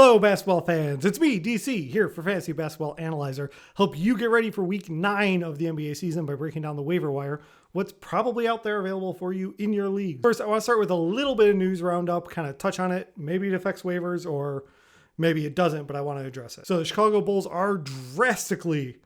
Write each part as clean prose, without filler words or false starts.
Hello, basketball fans. It's me, DC, here for Fantasy Basketball Analyzer. Help you get ready for week 9 of the NBA season by breaking down the waiver wire, what's probably out there available for you in your league. First, I want to start with a little bit of news roundup, kind of touch on it. Maybe it affects waivers or maybe it doesn't, but I want to address it. So the Chicago Bulls are drastically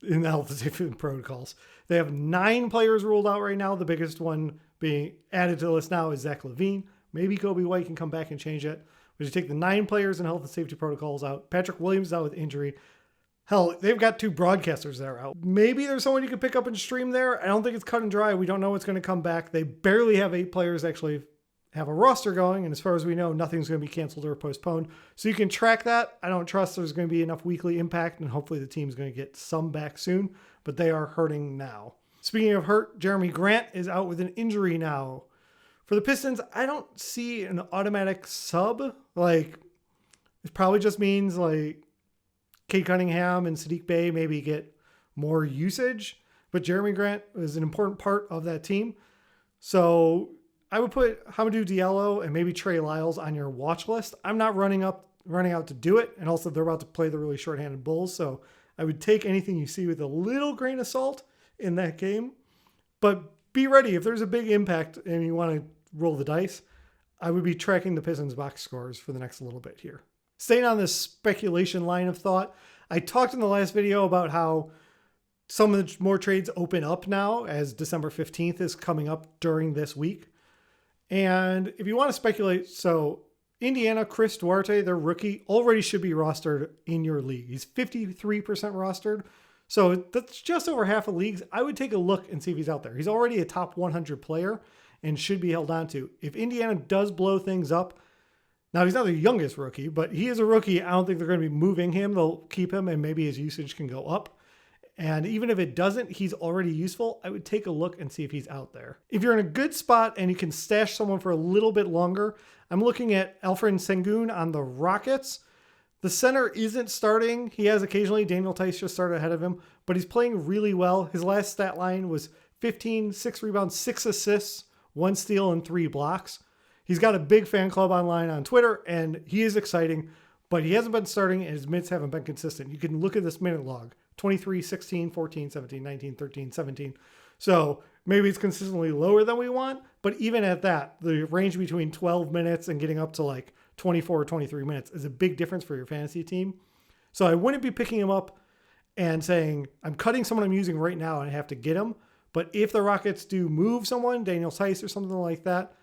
in the health and safety protocols. They have 9 players ruled out right now. The biggest one being added to the list now is Zach LaVine. Maybe Kobe White can come back and change it. But you take the 9 players in health and safety protocols out. Patrick Williams is out with injury. Hell, they've got 2 broadcasters that are out. Maybe there's someone you can pick up and stream there. I don't think it's cut and dry. We don't know what's going to come back. They barely have 8 players actually have a roster going. And as far as we know, nothing's going to be canceled or postponed. So you can track that. I don't trust there's going to be enough weekly impact. And hopefully the team's going to get some back soon. But they are hurting now. Speaking of hurt, Jeremy Grant is out with an injury now. For the Pistons, I don't see an automatic sub. It probably just means Cade Cunningham and Sadiq Bey maybe get more usage. But Jeremy Grant is an important part of that team. So I would put Hamidou Diallo and maybe Trey Lyles on your watch list. I'm not running out to do it. And also they're about to play the really shorthanded Bulls. So I would take anything you see with a little grain of salt in that game. But be ready. If there's a big impact and you want to roll the dice, I would be tracking the Pistons box scores for the next little bit here. Staying on this speculation line of thought, I talked in the last video about how some of the more trades open up now as December 15th is coming up during this week. And if you want to speculate, so Indiana, Chris Duarte, their rookie, already should be rostered in your league. He's 53% rostered. So that's just over half of leagues. I would take a look and see if he's out there. He's already a top 100 player and should be held on to. If Indiana does blow things up, now he's not the youngest rookie, but he is a rookie. I don't think they're going to be moving him. They'll keep him and maybe his usage can go up. And even if it doesn't, he's already useful. I would take a look and see if he's out there. If you're in a good spot and you can stash someone for a little bit longer, I'm looking at Alfred Sengun on the Rockets. The center isn't starting. He has occasionally. Daniel Tice just started ahead of him, but he's playing really well. His last stat line was 15, 6 rebounds, 6 assists, 1 steal, and 3 blocks. He's got a big fan club online on Twitter, and he is exciting, but he hasn't been starting, and his minutes haven't been consistent. You can look at this minute log, 23, 16, 14, 17, 19, 13, 17. So maybe it's consistently lower than we want, but even at that, the range between 12 minutes and getting up to 24 or 23 minutes is a big difference for your fantasy team. So I wouldn't be picking him up and saying, I'm cutting someone I'm using right now and I have to get him. But if the Rockets do move someone, Daniel Tice or something like that,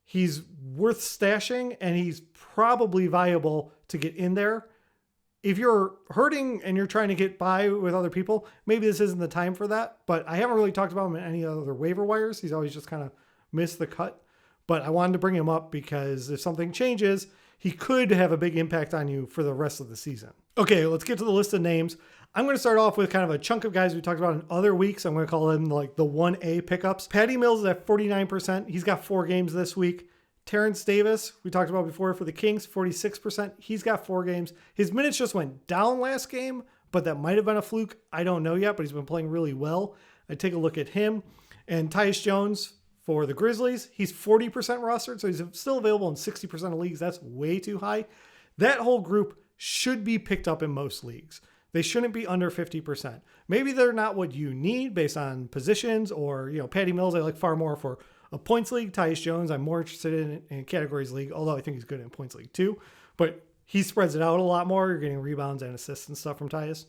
he's worth stashing and he's probably viable to get in there. If you're hurting and you're trying to get by with other people, maybe this isn't the time for that. But I haven't really talked about him in any other waiver wires. He's always just kind of missed the cut. But I wanted to bring him up because if something changes, he could have a big impact on you for the rest of the season. Okay, let's get to the list of names. I'm going to start off with kind of a chunk of guys we talked about in other weeks. I'm going to call them the 1A pickups. Patty Mills is at 49%. He's got 4 games this week. Terence Davis, we talked about before for the Kings, 46%. He's got 4 games. His minutes just went down last game, but that might have been a fluke. I don't know yet, but he's been playing really well. I'd take a look at him. And Tyus Jones for the Grizzlies, he's 40% rostered, so he's still available in 60% of leagues. That's way too high. That whole group should be picked up in most leagues. They shouldn't be under 50%. Maybe they're not what you need based on positions or, Patty Mills, I like far more for a points league. Tyus Jones, I'm more interested in categories league, although I think he's good in points league too. But he spreads it out a lot more. You're getting rebounds and assists and stuff from Tyus.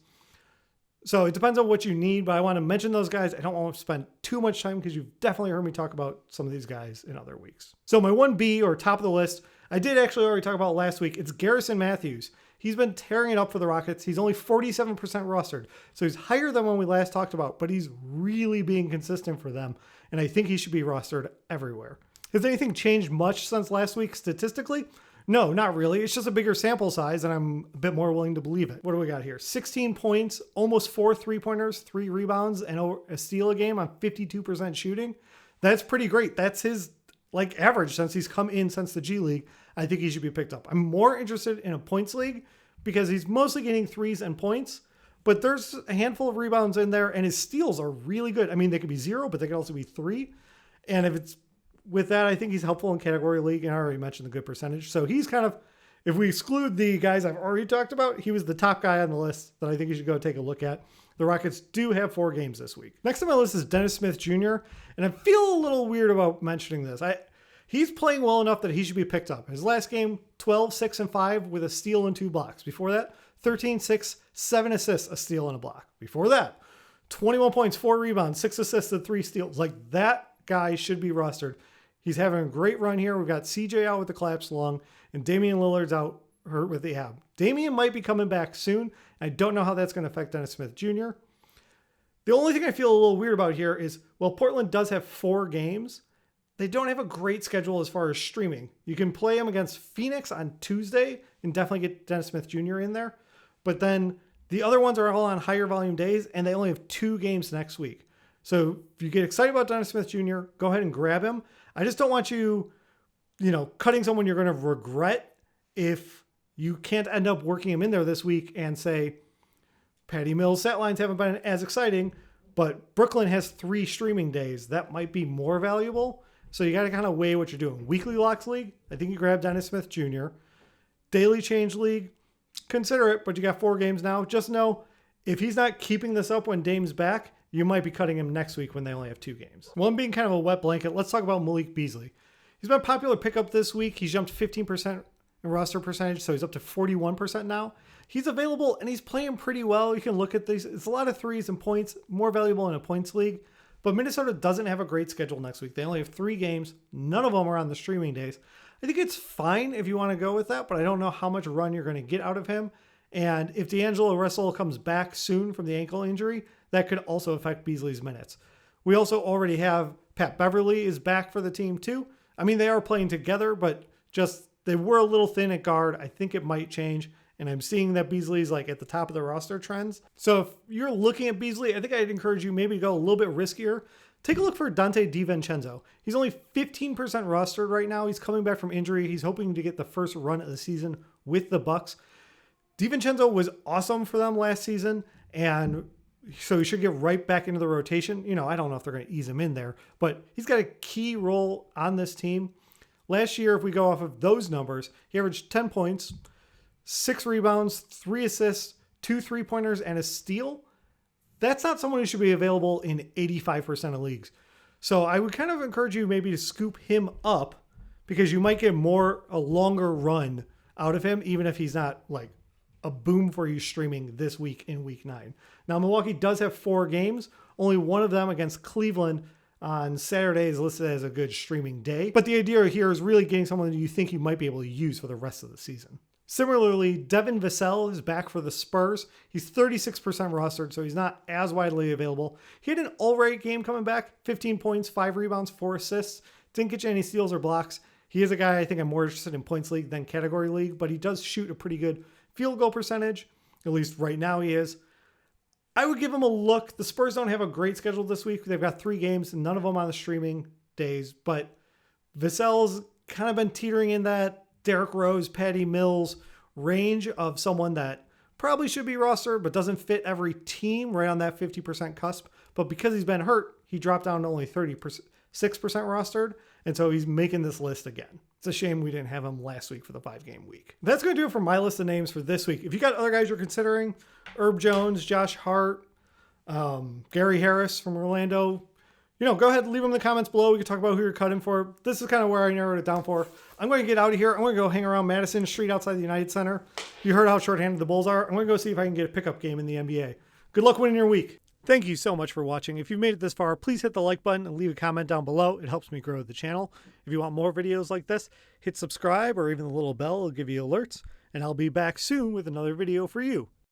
So it depends on what you need, but I want to mention those guys. I don't want to spend too much time because you've definitely heard me talk about some of these guys in other weeks. So my 1B or top of the list, I did actually already talk about last week. It's Garrison Mathews. He's been tearing it up for the Rockets. He's only 47% rostered. So he's higher than when we last talked about, but he's really being consistent for them. And I think he should be rostered everywhere. Has anything changed much since last week statistically? No, not really. It's just a bigger sample size and I'm a bit more willing to believe it. What do we got here? 16 points, almost 4 3-pointers, 3 rebounds, and a steal a game on 52% shooting. That's pretty great. That's his average since he's come in since the G League. I think he should be picked up. I'm more interested in a points league because he's mostly getting 3s and points, but there's a handful of rebounds in there and his steals are really good. I mean, they could be 0, but they could also be 3. And if it's with that, I think he's helpful in category league, and I already mentioned the good percentage. So he's kind of, if we exclude the guys I've already talked about, he was the top guy on the list that I think you should go take a look at. The Rockets do have 4 games this week. Next on my list is Dennis Smith Jr., and I feel a little weird about mentioning this. He's playing well enough that he should be picked up. His last game, 12, 6, and 5 with a steal and 2 blocks. Before that, 13, 6, 7 assists, a steal and a block. Before that, 21 points, 4 rebounds, 6 assists, and 3 steals. Like, that guy should be rostered. He's having a great run here. We've got CJ out with the collapsed lung, and Damian Lillard's out hurt with the ab. Damian might be coming back soon. I don't know how that's going to affect Dennis Smith Jr. The only thing I feel a little weird about here is, well, Portland does have 4 games. They don't have a great schedule as far as streaming. You can play them against Phoenix on Tuesday and definitely get Dennis Smith Jr. in there. But then the other ones are all on higher volume days, and they only have 2 games next week. So if you get excited about Dennis Smith Jr., go ahead and grab him. I just don't want you, cutting someone you're going to regret if you can't end up working him in there this week and say, Patty Mills' stat lines haven't been as exciting, but Brooklyn has 3 streaming days. That might be more valuable. So you got to kind of weigh what you're doing. Weekly Locks League, I think you grab Dennis Smith Jr. Daily Change League, consider it, but you got 4 games now. Just know, if he's not keeping this up when Dame's back, you might be cutting him next week when they only have 2 games. Well, I'm being kind of a wet blanket. Let's talk about Malik Beasley. He's been a popular pickup this week. He's jumped 15% in roster percentage, so he's up to 41% now. He's available, and he's playing pretty well. You can look at these. It's a lot of threes and points, more valuable in a points league. But Minnesota doesn't have a great schedule next week. They only have 3 games. None of them are on the streaming days. I think it's fine if you want to go with that, but I don't know how much run you're going to get out of him. And if D'Angelo Russell comes back soon from the ankle injury, that could also affect Beasley's minutes. We also already have Pat Beverly is back for the team too. I mean, they are playing together, but just they were a little thin at guard. I think it might change. And I'm seeing that Beasley's like at the top of the roster trends. So if you're looking at Beasley, I think I'd encourage you maybe to go a little bit riskier. Take a look for Dante DiVincenzo. He's only 15% rostered right now. He's coming back from injury. He's hoping to get the first run of the season with the Bucks. DiVincenzo was awesome for them last season, and so he should get right back into the rotation. I don't know if they're going to ease him in there, but he's got a key role on this team. Last year, if we go off of those numbers, he averaged 10 points, 6 rebounds, 3 assists, 2 3-pointers, and a steal. That's not someone who should be available in 85% of leagues. So I would kind of encourage you maybe to scoop him up, because you might get a longer run out of him, even if he's not like a boom for you streaming this week in week 9. Now, Milwaukee does have 4 games. Only one of them against Cleveland on Saturday is listed as a good streaming day. But the idea here is really getting someone that you think you might be able to use for the rest of the season. Similarly, Devin Vassell is back for the Spurs. He's 36% rostered, so he's not as widely available. He had an all-right game coming back, 15 points, 5 rebounds, 4 assists. Didn't get you any steals or blocks. He is a guy I think I'm more interested in points league than category league, but he does shoot a pretty good field goal percentage. At least right now he is. I would give him a look. The Spurs don't have a great schedule this week. They've got 3 games, and none of them on the streaming days, but Vassell's kind of been teetering in that Derrick Rose, Patty Mills range of someone that probably should be rostered, but doesn't fit every team right on that 50% cusp. But because he's been hurt, he dropped down to only 6% rostered. And so he's making this list again. It's a shame we didn't have him last week for the 5-game week. That's going to do it for my list of names for this week. If you got other guys you're considering, Herb Jones, Josh Hart, Gary Harris from Orlando, go ahead and leave them in the comments below. We can talk about who you're cutting for. This is kind of where I narrowed it down for. I'm going to get out of here. I'm going to go hang around Madison Street outside the United Center. You heard how shorthanded the Bulls are. I'm going to go see if I can get a pickup game in the NBA. Good luck winning your week. Thank you so much for watching. If you've made it this far, please hit the like button and leave a comment down below. It helps me grow the channel. If you want more videos like this, hit subscribe or even the little bell will give you alerts. And I'll be back soon with another video for you.